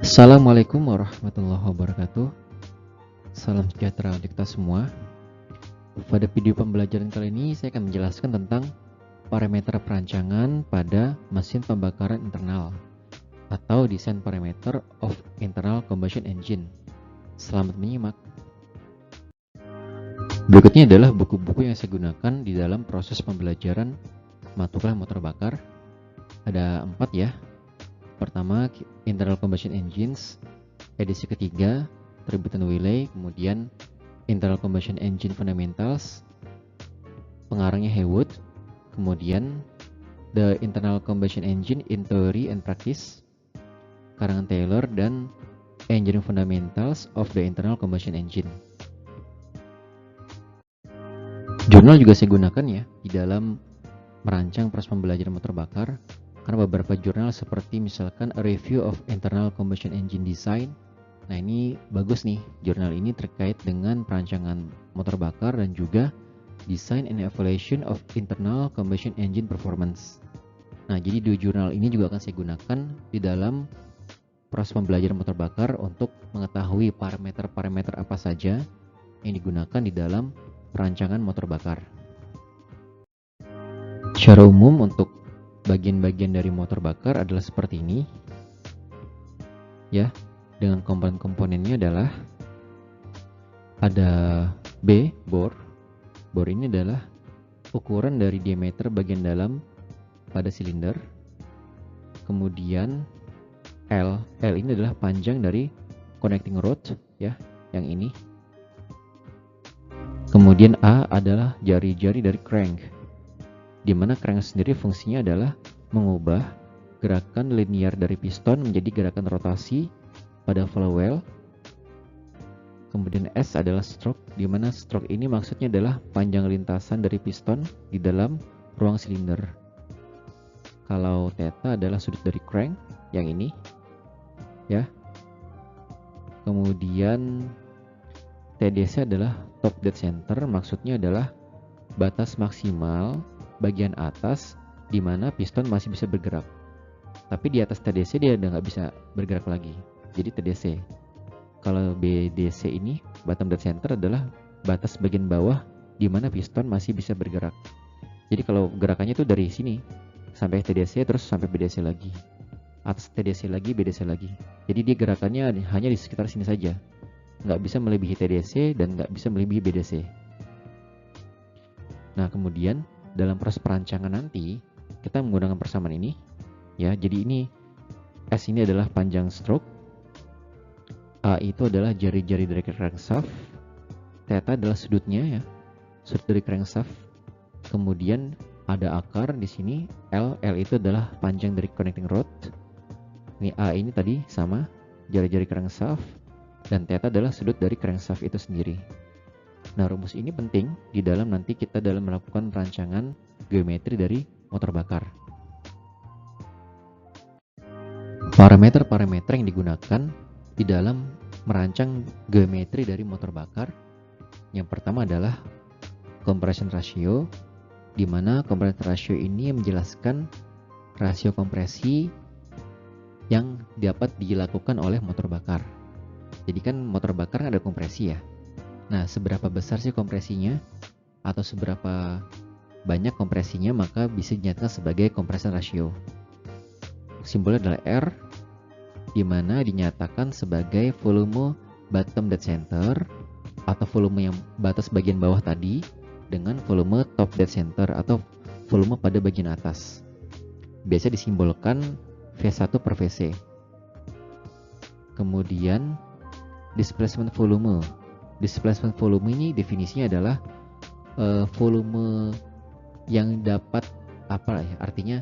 Assalamualaikum warahmatullahi wabarakatuh. Salam sejahtera untuk kita semua. Pada video pembelajaran kali ini saya akan menjelaskan tentang parameter perancangan pada mesin pembakaran internal atau desain parameter of internal combustion engine. Selamat menyimak. Berikutnya adalah buku-buku yang saya gunakan di dalam proses pembelajaran mata kuliah motor bakar. Ada 4 ya. Pertama, Internal Combustion Engines, edisi ketiga, terbitan Wiley, kemudian Internal Combustion Engine Fundamentals, pengarangnya Haywood, kemudian The Internal Combustion Engine in Theory and Practice, karangan Taylor, dan Engineering Fundamentals of the Internal Combustion Engine. Jurnal juga saya gunakan ya di dalam merancang proses pembelajaran motor bakar. Karena beberapa jurnal seperti misalkan A Review of Internal Combustion Engine Design. Nah, ini bagus nih, jurnal ini terkait dengan perancangan motor bakar dan juga Design and Evaluation of Internal Combustion Engine Performance. Nah, jadi dua jurnal ini juga akan saya gunakan di dalam proses pembelajaran motor bakar untuk mengetahui parameter-parameter apa saja yang digunakan di dalam perancangan motor bakar. Secara umum untuk bagian-bagian dari motor bakar adalah seperti ini ya, dengan komponen-komponennya adalah ada bor ini adalah ukuran dari diameter bagian dalam pada silinder. Kemudian L ini adalah panjang dari connecting rod ya, yang ini. Kemudian A adalah jari-jari dari crank, di mana crank sendiri fungsinya adalah mengubah gerakan linear dari piston menjadi gerakan rotasi pada flywheel. Kemudian S adalah stroke, di mana stroke ini maksudnya adalah panjang lintasan dari piston di dalam ruang silinder. Kalau theta adalah sudut dari crank, yang ini ya. Kemudian TDC adalah top dead center, maksudnya adalah batas maksimal bagian atas di mana piston masih bisa bergerak. Tapi di atas TDC dia udah nggak bisa bergerak lagi. Jadi TDC. Kalau BDC ini, bottom dead center, adalah batas bagian bawah di mana piston masih bisa bergerak. Jadi kalau gerakannya itu dari sini sampai TDC terus sampai BDC lagi. Atas TDC lagi, BDC lagi. Jadi dia gerakannya hanya di sekitar sini saja. Nggak bisa melebihi TDC dan nggak bisa melebihi BDC. Nah, kemudian dalam proses perancangan nanti kita menggunakan persamaan ini ya. Jadi ini S ini adalah panjang stroke, A itu adalah jari-jari dari crankshaft, theta adalah sudutnya ya, sudut dari crankshaft. Kemudian ada akar di sini, L itu adalah panjang dari connecting rod. Ini A ini tadi sama jari-jari crankshaft, dan theta adalah sudut dari crankshaft itu sendiri. Nah, rumus ini penting di dalam nanti kita dalam melakukan perancangan geometri dari motor bakar. Parameter-parameter yang digunakan di dalam merancang geometri dari motor bakar. Yang pertama adalah compression ratio, di mana compression ratio ini menjelaskan rasio kompresi yang dapat dilakukan oleh motor bakar. Jadi kan motor bakar ada kompresi ya. Nah, seberapa besar sih kompresinya atau seberapa banyak kompresinya, maka bisa dinyatakan sebagai compression ratio. Simbolnya adalah R, di mana dinyatakan sebagai volume bottom dead center atau volume yang batas bagian bawah tadi dengan volume top dead center atau volume pada bagian atas. Biasa disimbolkan V1 per Vc. Kemudian displacement volume. Displacement volume ini definisinya adalah volume yang dapat artinya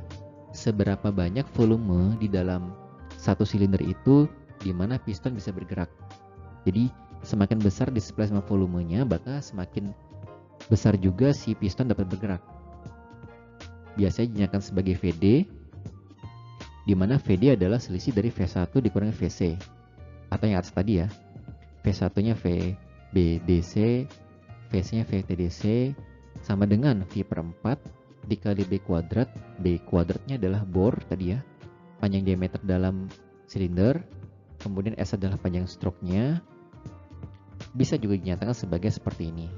seberapa banyak volume di dalam satu silinder itu di mana piston bisa bergerak. Jadi semakin besar displacement volumenya, maka semakin besar juga si piston dapat bergerak. Biasanya dinyatakan sebagai VD, di mana VD adalah selisih dari V1 dikurangi VC atau yang atas tadi ya. V1-nya VBDC, VC-nya VTDC, sama dengan V per 4 dikali B kuadrat. B kuadratnya adalah bor tadi ya, panjang diameter dalam silinder, kemudian S adalah panjang stroke-nya. Bisa juga dinyatakan sebagai seperti ini.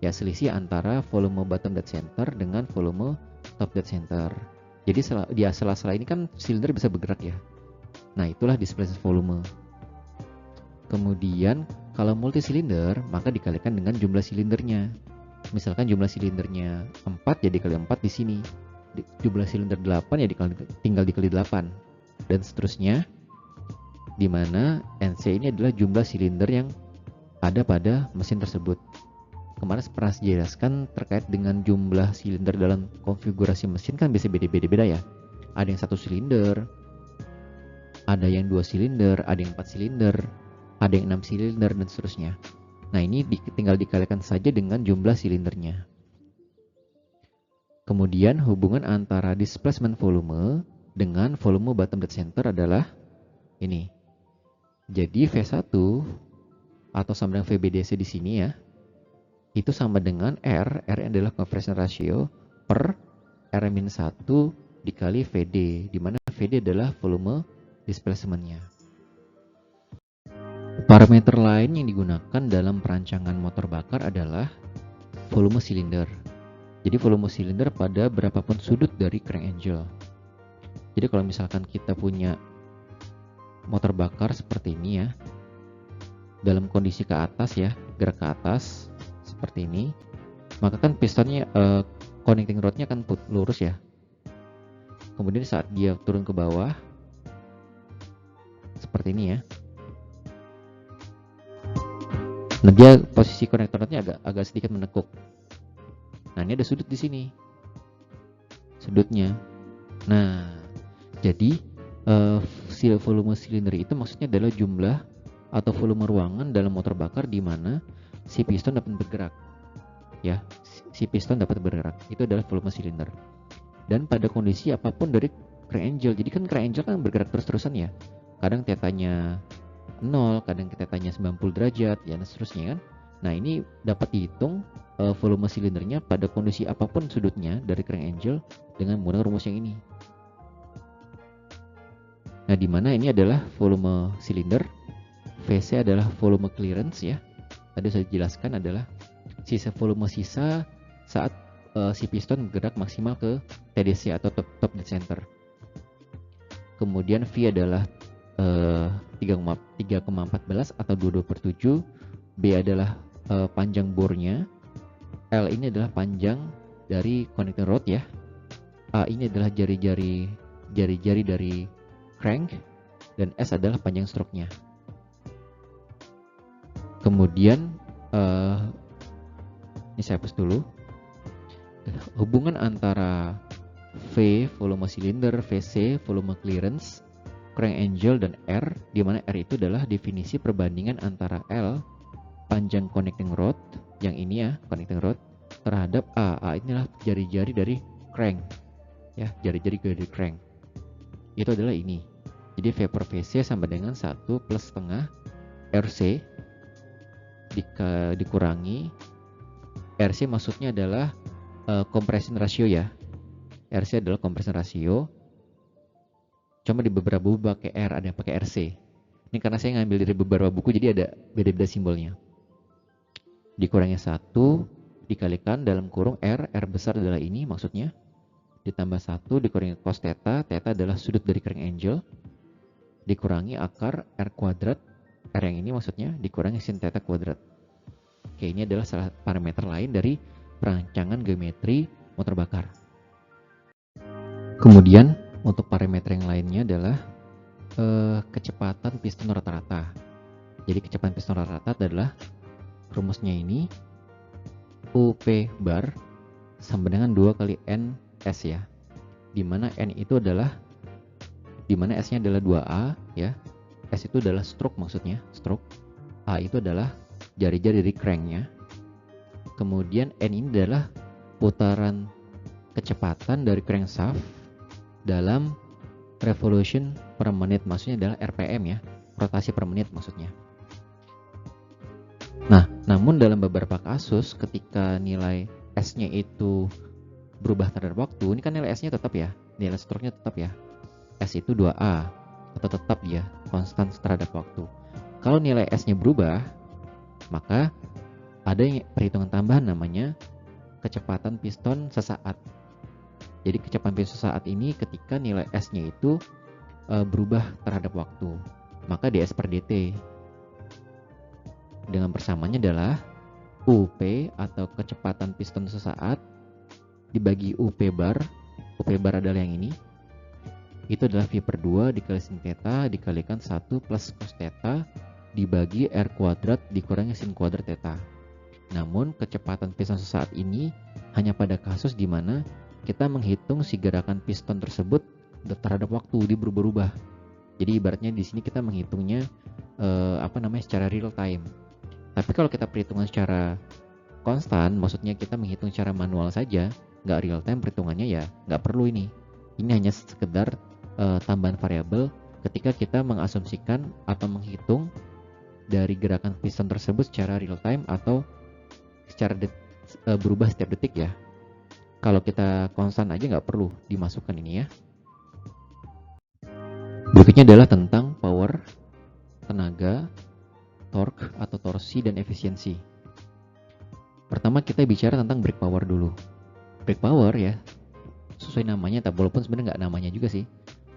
Ya, selisih antara volume bottom dead center dengan volume top dead center. Jadi di sela-sela ini kan silinder bisa bergerak ya. Nah, itulah displacement volume. Kemudian kalau multi silinder maka dikalikan dengan jumlah silindernya. Misalkan jumlah silindernya 4 ya dikali 4 di sini. Jumlah silinder 8 ya tinggal dikali 8 dan seterusnya, di mana NC ini adalah jumlah silinder yang ada pada mesin tersebut. Kemarin pernah saya jelaskan terkait dengan jumlah silinder dalam konfigurasi mesin kan bisa beda-beda ya. Ada yang 1 silinder, ada yang 2 silinder, ada yang 4 silinder, ada yang 6 silinder dan seterusnya. Nah, ini tinggal dikalikan saja dengan jumlah silindernya. Kemudian hubungan antara displacement volume dengan volume bottom dead center adalah ini. Jadi V1 atau sama dengan VBDC di sini ya, itu sama dengan R adalah compression ratio per R-1 dikali VD, di mana VD adalah volume displacement-nya. Parameter lain yang digunakan dalam perancangan motor bakar adalah volume silinder. Jadi volume silinder pada berapapun sudut dari crank angle. Jadi kalau misalkan kita punya motor bakar seperti ini ya, dalam kondisi ke atas ya, gerak ke atas seperti ini, maka kan pistonnya connecting rodnya kan lurus ya. Kemudian saat dia turun ke bawah seperti ini ya, nah dia posisi connecting rodnya agak sedikit menekuk. Nah, ini ada sudut di sini, sudutnya. Nah, jadi volume silinder itu maksudnya adalah jumlah atau volume ruangan dalam motor bakar di mana si piston dapat bergerak. Ya, si piston dapat bergerak. Itu adalah volume silinder. Dan pada kondisi apapun dari crank angle. Jadi kan crank angle kan bergerak terus-terusan ya. Kadang tetanya 0, kadang tetanya 90 derajat, ya dan seterusnya kan. Nah, ini dapat dihitung volume silindernya pada kondisi apapun sudutnya dari crank angle dengan menggunakan rumus yang ini. Nah, di mana ini adalah volume silinder, VC adalah volume clearance ya. Tadi saya jelaskan adalah sisa volume sisa saat si piston bergerak maksimal ke TDC atau top dead center. Kemudian V adalah 3,14 atau 22/7. B adalah panjang bornya. L ini adalah panjang dari connecting rod ya. A ini adalah jari-jari dari crank, dan S adalah panjang stroke-nya. Kemudian ini saya hapus dulu. Hubungan antara V volume silinder, VC volume clearance, crank angle dan R, di mana R itu adalah definisi perbandingan antara L panjang connecting rod yang ini ya, connecting rod, terhadap A. A inilah jari-jari dari crank ya, jari-jari dari crank. Itu adalah ini. Jadi V per VC sama dengan 1 plus setengah RC dikurangi RC, maksudnya adalah compression ratio ya. RC adalah compression ratio. Cuma di beberapa buku pakai R, ada yang pakai RC. Ini karena saya ngambil dari beberapa buku jadi ada beda-beda simbolnya. Dikurangi 1 dikalikan dalam kurung R besar adalah ini maksudnya, ditambah 1 dikurangi cos theta, theta adalah sudut dari crank angle, dikurangi akar R kuadrat, R yang ini maksudnya, dikurangi sin theta kuadrat. Oke, ini adalah salah parameter lain dari perancangan geometri motor bakar. Kemudian untuk parameter yang lainnya adalah kecepatan piston rata-rata. Jadi kecepatan piston rata-rata adalah rumusnya ini UP bar sama dengan 2 kali N S ya, dimana N itu adalah, dimana S nya adalah 2A ya, S itu adalah stroke maksudnya, stroke, A itu adalah jari-jari dari cranknya, kemudian N ini adalah putaran kecepatan dari crankshaft dalam revolution per menit, maksudnya adalah RPM ya, rotasi per menit maksudnya. Nah, namun dalam beberapa kasus ketika nilai S-nya itu berubah terhadap waktu, ini kan nilai S-nya tetap ya, nilai stroke-nya tetap ya, S itu 2A. atau tetap ya konstan terhadap waktu. Kalau nilai S-nya berubah, maka ada perhitungan tambahan namanya kecepatan piston sesaat. Jadi kecepatan piston sesaat ini ketika nilai S-nya itu berubah terhadap waktu, maka ds per dt dengan persamaannya adalah UP atau kecepatan piston sesaat dibagi UP bar adalah yang ini, itu adalah V per 2 dikali sin theta dikalikan 1 plus cos theta dibagi R kuadrat dikurangi sin kuadrat theta. Namun kecepatan piston sesaat ini hanya pada kasus di mana kita menghitung si gerakan piston tersebut terhadap waktu, dia berubah-ubah. Jadi ibaratnya di sini kita menghitungnya secara real time. Tapi kalau kita perhitungan secara konstan, maksudnya kita menghitung secara manual saja, nggak real time perhitungannya, ya nggak perlu ini. Ini hanya sekedar tambahan variabel ketika kita mengasumsikan atau menghitung dari gerakan piston tersebut secara real time atau secara berubah setiap detik ya. Kalau kita konstan aja nggak perlu dimasukkan ini ya. Berikutnya adalah tentang power, tenaga, torque atau torsi, dan efisiensi. Pertama kita bicara tentang brake power dulu. Brake power ya, sesuai namanya, walaupun sebenarnya nggak namanya juga sih.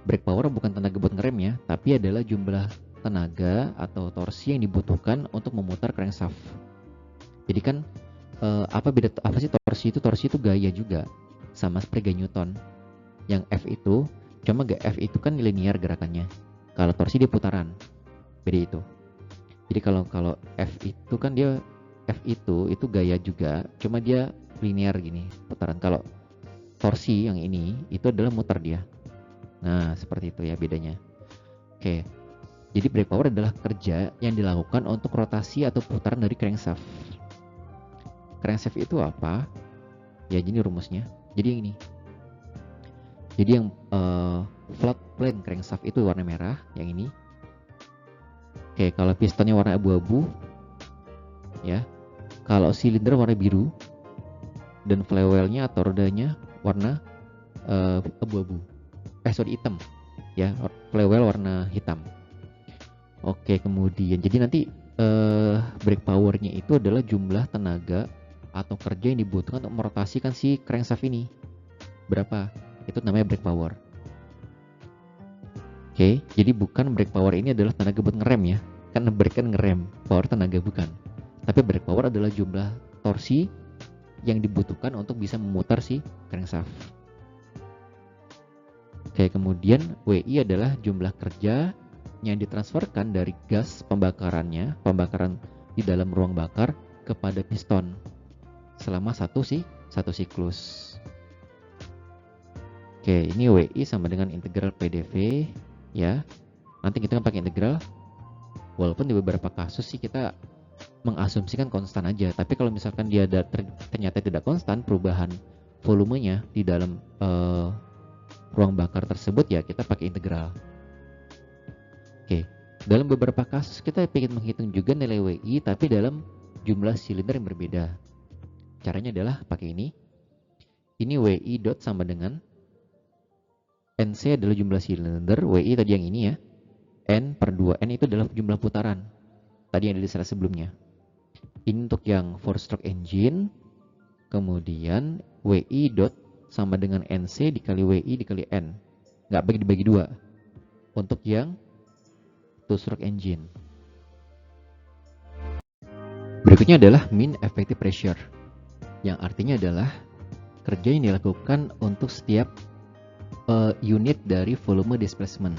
Brake power bukan tenaga buat ngerem ya, tapi adalah jumlah tenaga atau torsi yang dibutuhkan untuk memutar crankshaft. Jadi kan apa sih torsi itu? Torsi itu gaya juga, sama seperti gaya Newton. Yang F itu, cuma F itu kan linear gerakannya. Kalau torsi dia putaran, beda itu. Jadi kalau F itu kan dia F itu gaya juga, cuma dia linear gini, putaran. Kalau torsi yang ini itu adalah muter dia. Nah, seperti itu ya bedanya. Oke. Jadi brake power adalah kerja yang dilakukan untuk rotasi atau putaran dari crankshaft. Crankshaft itu apa? Ya, jadi rumusnya. Jadi yang ini. Jadi yang flat plane crankshaft itu warna merah, yang ini. Oke, kalau pistonnya warna abu-abu, ya. Kalau silinder warna biru, dan flywheel-nya atau rodanya warna abu-abu. Hitam, ya. Flywheel warna hitam. Oke, kemudian jadi nanti brake power-nya itu adalah jumlah tenaga atau kerja yang dibutuhkan untuk merotasikan si crankshaft ini. Berapa? Itu namanya brake power. Oke, jadi bukan brake power ini adalah tenaga buat ngerem ya. Kan brake kan ngerem, power tenaga bukan. Tapi brake power adalah jumlah torsi yang dibutuhkan untuk bisa memutar si crankshaft. Oke, kemudian WI adalah jumlah kerja yang ditransferkan dari gas pembakaran di dalam ruang bakar kepada piston selama satu siklus. Oke, ini WI sama dengan integral PdV ya. Nanti kita pakai integral. Walaupun di beberapa kasus sih kita mengasumsikan konstan aja, tapi kalau misalkan dia ternyata tidak konstan perubahan volumenya di dalam ruang bakar tersebut, ya kita pakai integral. Oke, dalam beberapa kasus kita ingin menghitung juga nilai WI tapi dalam jumlah silinder yang berbeda. Caranya adalah pakai ini. Ini WI dot sama dengan NC adalah jumlah silinder, WI tadi yang ini ya. N per 2, N itu adalah jumlah putaran. Tadi yang ada di slide sebelumnya. Ini untuk yang 4-stroke engine. Kemudian WI dot sama dengan NC dikali WI dikali N. Nggak dibagi 2. Untuk yang 2-stroke engine. Berikutnya adalah mean effective pressure, yang artinya adalah kerja yang dilakukan untuk setiap unit dari volume displacement.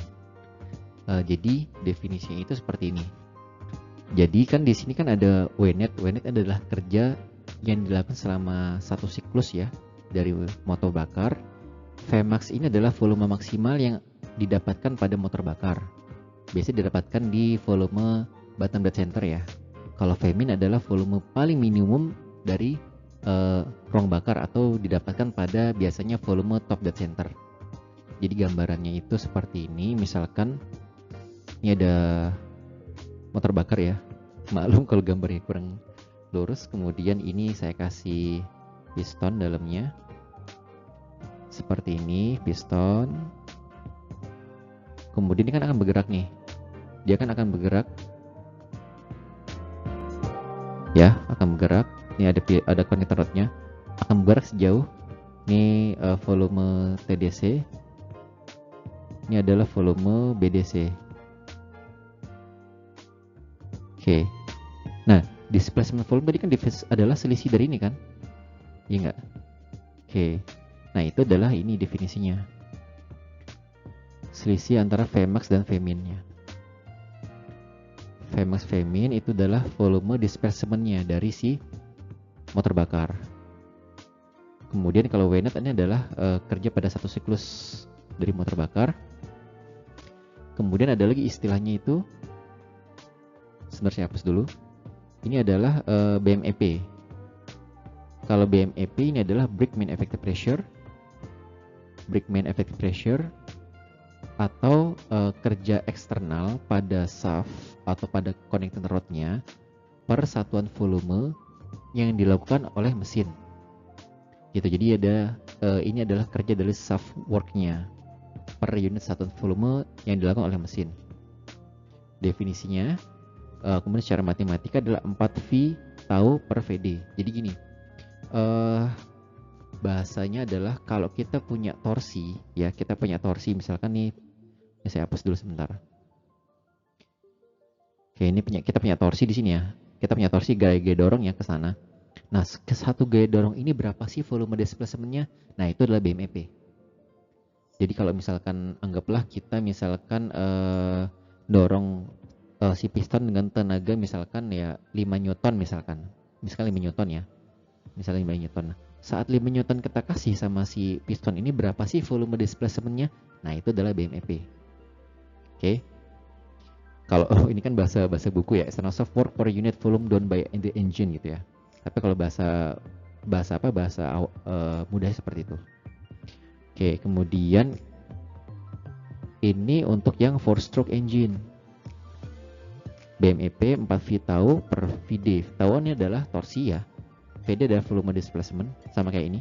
Jadi definisinya itu seperti ini. Jadi kan di sini kan ada Wnet. Wnet adalah kerja yang dilakukan selama satu siklus ya dari motor bakar. Vmax ini adalah volume maksimal yang didapatkan pada motor bakar. Biasanya didapatkan di volume bottom dead center ya. Kalau Vmin adalah volume paling minimum dari ruang bakar atau didapatkan pada biasanya volume top dead center. Jadi gambarannya itu seperti ini. Misalkan ini ada motor bakar ya. Maklum kalau gambarnya kurang lurus. Kemudian ini saya kasih piston dalamnya. Seperti ini piston. Kemudian dia kan akan bergerak nih. Dia kan akan bergerak, ya, akan bergerak. Ini ada connector rodnya, akan bergerak sejauh. Ini volume TDC. Ini adalah volume BDC. Oke. Nah, displacement volume tadi kan adalah selisih dari ini kan? Iya nggak? Oke. Nah, itu adalah ini definisinya. Selisih antara Vmax dan Vmin-nya. Vmax Vmin itu adalah volume displacement-nya dari si motor bakar. Kemudian kalau Vnet ini adalah kerja pada satu siklus dari motor bakar. Kemudian ada lagi istilahnya itu, sebentar saya hapus dulu. Ini adalah BMEP. Kalau BMEP ini adalah Breakman Effective Pressure. Breakman Effective Pressure atau kerja eksternal pada shaft atau pada connecting rodnya per satuan volume yang dilakukan oleh mesin. Gitu. Jadi ini adalah kerja dari shaft worknya per unit satuan volume yang dilakukan oleh mesin. Definisinya kemudian secara matematika adalah 4V tau per VD. Jadi gini, bahasanya adalah kalau kita punya torsi, ya kita punya torsi misalkan nih, saya hapus dulu sebentar. Oke, ini kita punya torsi di sini ya. Kita punya torsi gaya dorong ya ke sana. Nah, ke satu gaya dorong ini berapa sih volume displacement-nya? Nah, itu adalah BMEP. Jadi kalau misalkan anggaplah kita misalkan dorong si piston dengan tenaga misalkan ya 5 Newton misalkan. Misalkan 5 Newton ya. Misalnya 5 Newton. Saat 5 Newton kita kasih sama si piston ini berapa sih volume displacement-nya? Nah, itu adalah BMEP. Oke. Kalau ini kan bahasa buku ya, external soft work per unit volume done by the engine gitu ya. Tapi kalau bahasa mudahnya seperti itu. Oke, kemudian ini untuk yang 4-stroke engine. BMEP 4V tau per VD. Tau ini adalah torsi ya. VD adalah volume displacement, sama kayak ini.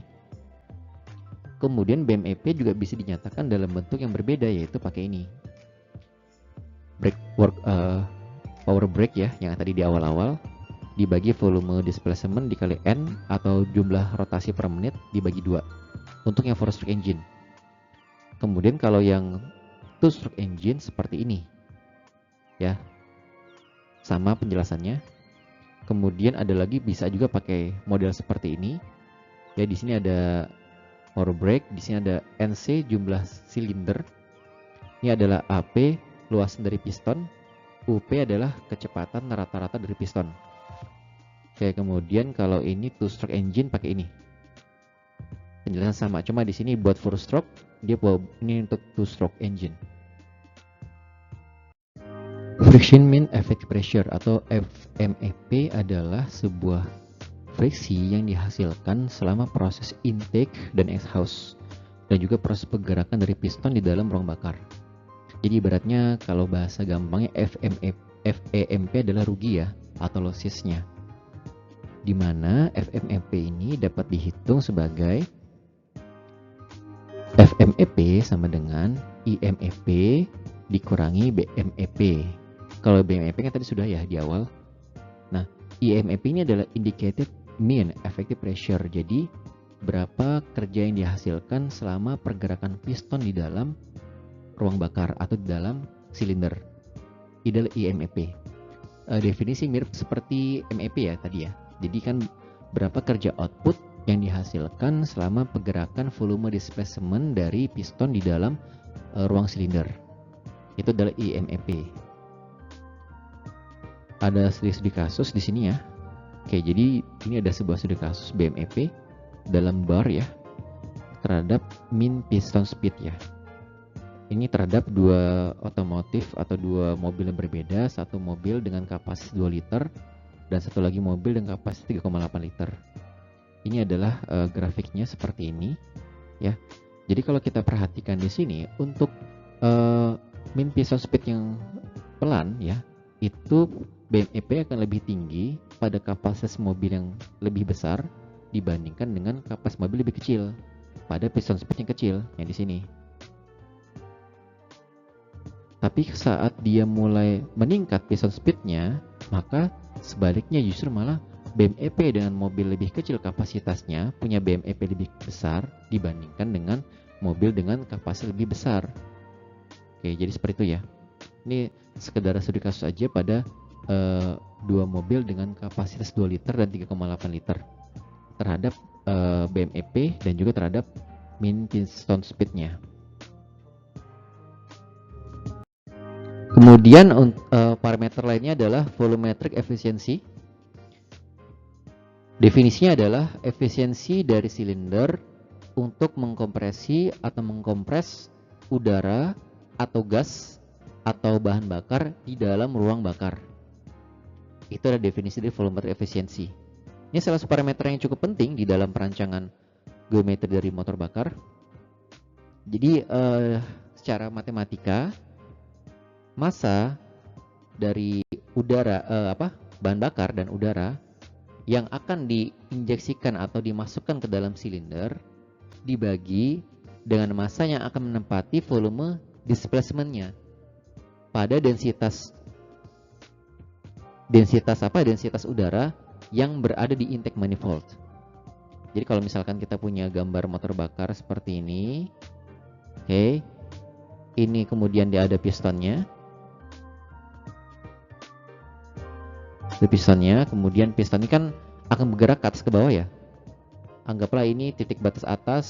Kemudian BMEP juga bisa dinyatakan dalam bentuk yang berbeda, yaitu pakai ini. Power brake ya, yang tadi di awal-awal, dibagi volume displacement dikali N atau jumlah rotasi per menit dibagi 2 untuk yang 4-stroke engine. Kemudian kalau yang 2-stroke engine seperti ini ya, sama penjelasannya. Kemudian ada lagi bisa juga pakai model seperti ini ya. Di sini ada power brake, di sini ada NC jumlah silinder, ini adalah AP luasan dari piston, UP adalah kecepatan rata-rata dari piston. Oke, kemudian kalau ini 2-stroke engine pakai ini. Penjelasan sama, cuma di sini buat 4-stroke, dia ini untuk 2-stroke engine. Friction mean effective pressure atau FMEP adalah sebuah friksi yang dihasilkan selama proses intake dan exhaust dan juga proses pergerakan dari piston di dalam ruang bakar. Jadi ibaratnya kalau bahasa gampangnya FEMP adalah rugi ya atau lossesnya. Di mana FMEP ini dapat dihitung sebagai FMEP sama dengan IMEP dikurangi BMEP. Kalau BMEP kan tadi sudah ya di awal. Nah, IMEP ini adalah indicated mean effective pressure. Jadi berapa kerja yang dihasilkan selama pergerakan piston di dalam ruang bakar atau di dalam silinder. Ini adalah IMEP. Definisi mirip seperti MEP ya tadi ya. Jadi kan berapa kerja output yang dihasilkan selama pergerakan volume displacement dari piston di dalam ruang silinder. Itu adalah IMEP. Ada studi kasus di sini ya. Oke, jadi ini ada sebuah studi kasus BMEP dalam bar ya terhadap mean piston speed ya. Ini terhadap dua otomotif atau dua mobil yang berbeda, satu mobil dengan kapasitas 2 liter dan satu lagi mobil dengan kapasitas 3,8 liter. Ini adalah grafiknya seperti ini ya. Jadi kalau kita perhatikan di sini untuk mean piston speed yang pelan ya, itu BMEP akan lebih tinggi pada kapasitas mobil yang lebih besar dibandingkan dengan kapasitas mobil lebih kecil pada piston speed yang kecil yang di sini. Tapi saat dia mulai meningkat piston speednya, maka sebaliknya justru malah BMEP dengan mobil lebih kecil kapasitasnya punya BMEP lebih besar dibandingkan dengan mobil dengan kapasitas lebih besar. Oke, jadi seperti itu ya. Ini sekedar studi kasus aja pada dua mobil dengan kapasitas 2 liter dan 3,8 liter terhadap BMEP dan juga terhadap min piston speednya. Kemudian parameter lainnya adalah volumetric efficiency. Definisinya adalah efisiensi dari silinder untuk mengkompresi atau mengkompres udara atau gas atau bahan bakar di dalam ruang bakar. Itu adalah definisi dari volumetric efficiency. Ini salah satu parameter yang cukup penting di dalam perancangan geometri dari motor bakar. Jadi secara matematika, massa dari bahan bakar dan udara yang akan diinjeksikan atau dimasukkan ke dalam silinder dibagi dengan massa yang akan menempati volume displacement-nya pada densitas udara yang berada di intake manifold. Jadi kalau misalkan kita punya gambar motor bakar seperti ini, oke, ini kemudian dia ada pistonnya. Kemudian piston ini kan akan bergerak ke atas ke bawah ya. Anggaplah ini titik batas atas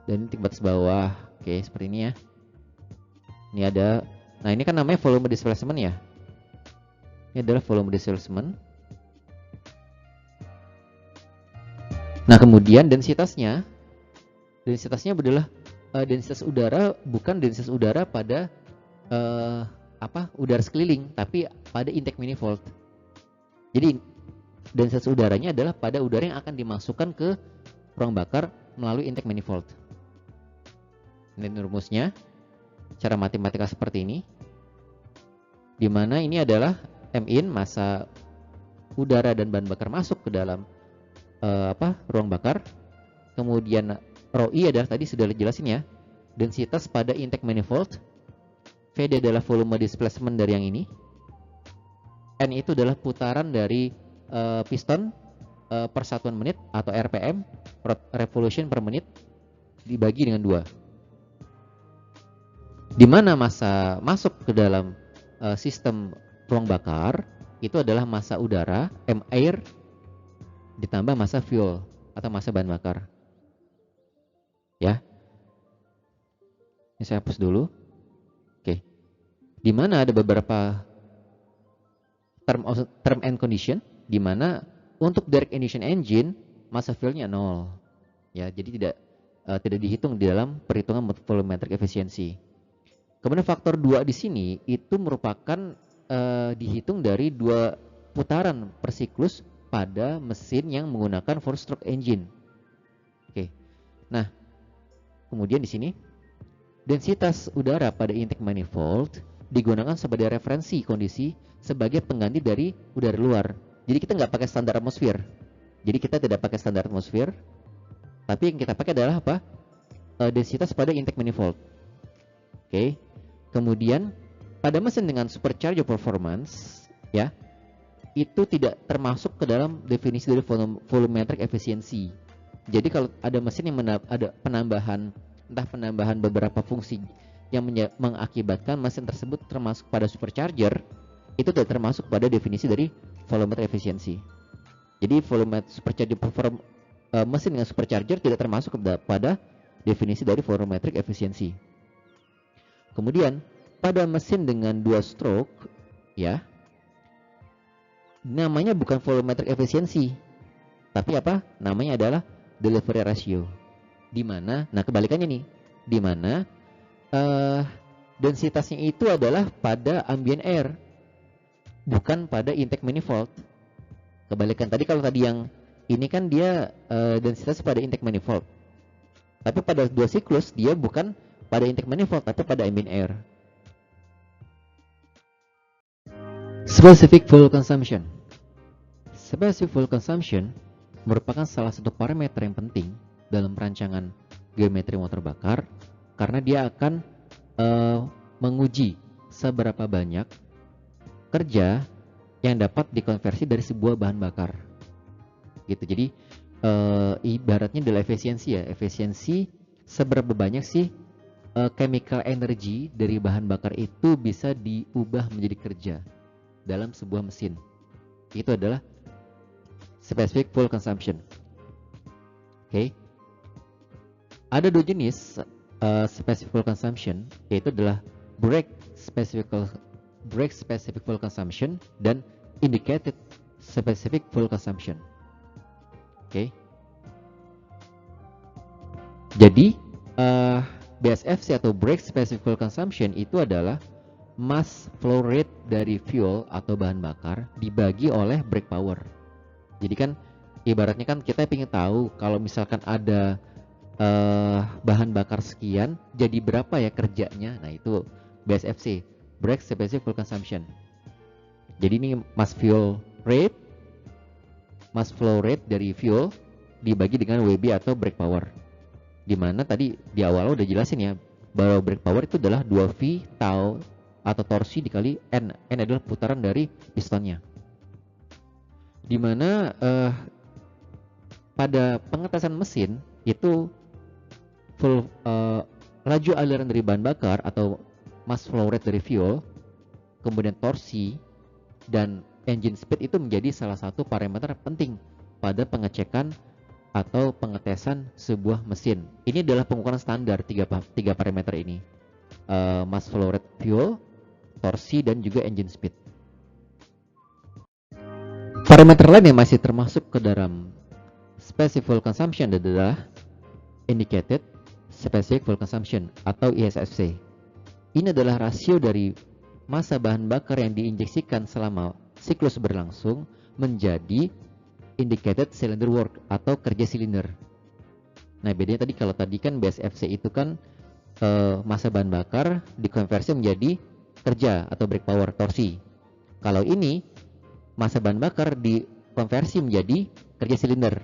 dan titik batas bawah. Oke, seperti ini ya. Ini ada, nah ini kan namanya volume displacement ya. Ini adalah volume displacement. Nah, kemudian densitasnya adalah densitas udara, bukan densitas udara pada udara sekeliling, tapi pada intake manifold. Jadi densitas udaranya adalah pada udara yang akan dimasukkan ke ruang bakar melalui intake manifold. Ini rumusnya, cara matematika seperti ini, di mana ini adalah min, massa udara dan bahan bakar masuk ke dalam ruang bakar. Kemudian rho I adalah tadi sudah dijelasin ya, densitas pada intake manifold. Vd adalah volume displacement dari yang ini. N itu adalah putaran dari piston per satuan menit atau RPM, revolution per menit, dibagi dengan 2. Di mana massa masuk ke dalam sistem ruang bakar itu adalah massa udara, M air, ditambah massa fuel atau massa bahan bakar. Ya. Ini saya hapus dulu. Oke. Di mana ada beberapa term and condition, di mana untuk direct ignition engine massa fuelnya 0. Ya, jadi tidak dihitung di dalam perhitungan volumetric efficiency. Kemudian faktor 2 di sini itu merupakan dihitung dari 2 putaran per siklus pada mesin yang menggunakan 4-stroke engine. Oke. Nah, kemudian di sini densitas udara pada intake manifold digunakan sebagai referensi kondisi sebagai pengganti dari udara luar. Jadi kita nggak pakai standar atmosfer. Jadi kita tidak pakai standar atmosfer, tapi yang kita pakai adalah apa? Densitas pada intake manifold. Oke. Kemudian pada mesin dengan supercharger performance, ya, itu tidak termasuk ke dalam definisi dari volumetric efficiency. Jadi kalau ada mesin yang ada penambahan beberapa fungsi yang mengakibatkan mesin tersebut termasuk pada supercharger, itu tidak termasuk pada definisi dari volumetric efficiency. Jadi mesin dengan supercharger tidak termasuk pada definisi dari volumetric efficiency. Kemudian pada mesin dengan 2 stroke, ya, namanya bukan volumetric efficiency, tapi apa? Namanya adalah delivery ratio. Di mana, nah kebalikannya nih, di mana densitasnya itu adalah pada ambient air, bukan pada intake manifold. Kebalikan tadi, kalau tadi yang ini kan dia densitas pada intake manifold, tapi pada 2 siklus dia bukan pada intake manifold tapi pada ambient air. Specific fuel consumption. Specific fuel consumption merupakan salah satu parameter yang penting dalam perancangan geometri motor bakar, karena dia akan menguji seberapa banyak kerja yang dapat dikonversi dari sebuah bahan bakar. Gitu. Jadi ibaratnya adalah efisiensi ya. Efisiensi seberapa banyak sih chemical energy dari bahan bakar itu bisa diubah menjadi kerja dalam sebuah mesin. Itu adalah specific fuel consumption. Oke. Ada dua jenis specific fuel consumption, yaitu adalah break specific fuel consumption dan indicated specific fuel consumption. Oke. Jadi BSFC atau break specific fuel consumption itu adalah mass flow rate dari fuel atau bahan bakar dibagi oleh brake power. Jadi kan ibaratnya kan kita ingin tahu kalau misalkan ada bahan bakar sekian, jadi berapa ya kerjanya? Nah itu BSFC, break specific fuel consumption. Jadi ini mass flow rate dari fuel dibagi dengan WB atau brake power. Dimana tadi di awal udah jelasin ya bahwa brake power itu adalah 2V tau atau torsi dikali N. N adalah putaran dari pistonnya. Dimana pada pengetesan mesin itu laju aliran dari bahan bakar atau mass flow rate dari fuel, kemudian torsi dan engine speed itu menjadi salah satu parameter penting pada pengecekan atau pengetesan sebuah mesin. Ini adalah pengukuran standar tiga parameter ini, mass flow rate fuel, torsi dan juga engine speed. Parameter lain yang masih termasuk ke dalam specific fuel consumption adalah indicated specific fuel consumption atau ISFC. Ini adalah rasio dari massa bahan bakar yang diinjeksikan selama siklus berlangsung menjadi indicated cylinder work atau kerja silinder. Nah bedanya tadi kalau tadi kan BSFC itu kan massa bahan bakar dikonversi menjadi kerja atau brake power torsi. Kalau ini massa bahan bakar dikonversi menjadi kerja silinder.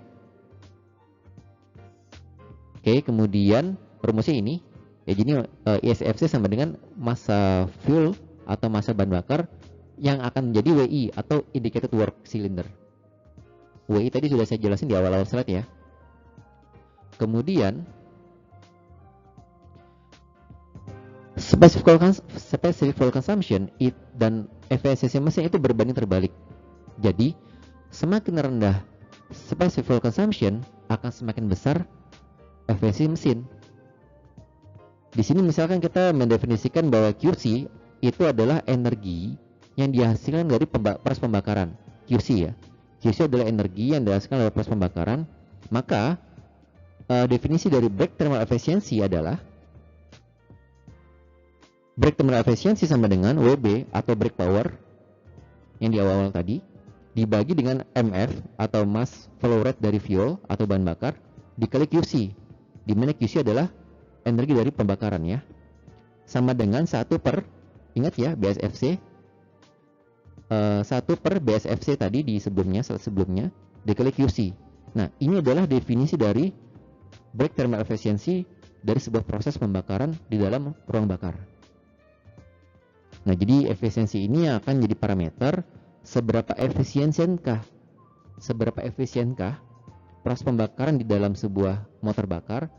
Oke, kemudian rumusnya ini ya, jadi ISFC sama dengan massa fuel atau massa bahan bakar yang akan menjadi WI atau indicated work cylinder. WI tadi sudah saya jelasin di awal-awal slide ya. Kemudian specific fuel consumption dan efisiensi mesin itu berbanding terbalik. Jadi semakin rendah specific fuel consumption akan semakin besar efisiensi mesin. Di sini misalkan kita mendefinisikan bahwa QC itu adalah energi yang dihasilkan dari proses pembakaran. QC ya. QC adalah energi yang dihasilkan dari proses pembakaran. Maka definisi dari break thermal efficiency adalah break thermal efficiency sama dengan WB atau brake power yang di awal-awal tadi dibagi dengan MF atau mass flow rate dari fuel atau bahan bakar dikali QC, di mana QC adalah energi dari pembakaran ya, sama dengan 1 per, ingat ya BSFC, 1 per BSFC tadi di sebelumnya dikali QC. Nah ini adalah definisi dari break thermal efficiency dari sebuah proses pembakaran di dalam ruang bakar. Nah jadi efisiensi ini akan jadi parameter seberapa efisienkah proses pembakaran di dalam sebuah motor bakar,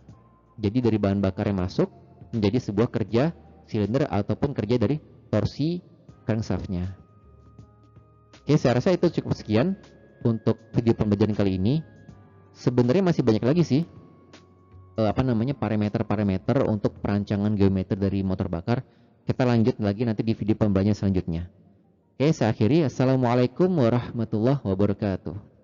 jadi dari bahan bakar yang masuk menjadi sebuah kerja silinder ataupun kerja dari torsi crankshaftnya. Oke, saya rasa itu cukup sekian untuk video pembelajaran kali ini. Sebenarnya masih banyak lagi sih parameter-parameter untuk perancangan geometri dari motor bakar. Kita lanjut lagi nanti di video pembelajaran selanjutnya. Oke, saya akhiri. Assalamualaikum warahmatullahi wabarakatuh.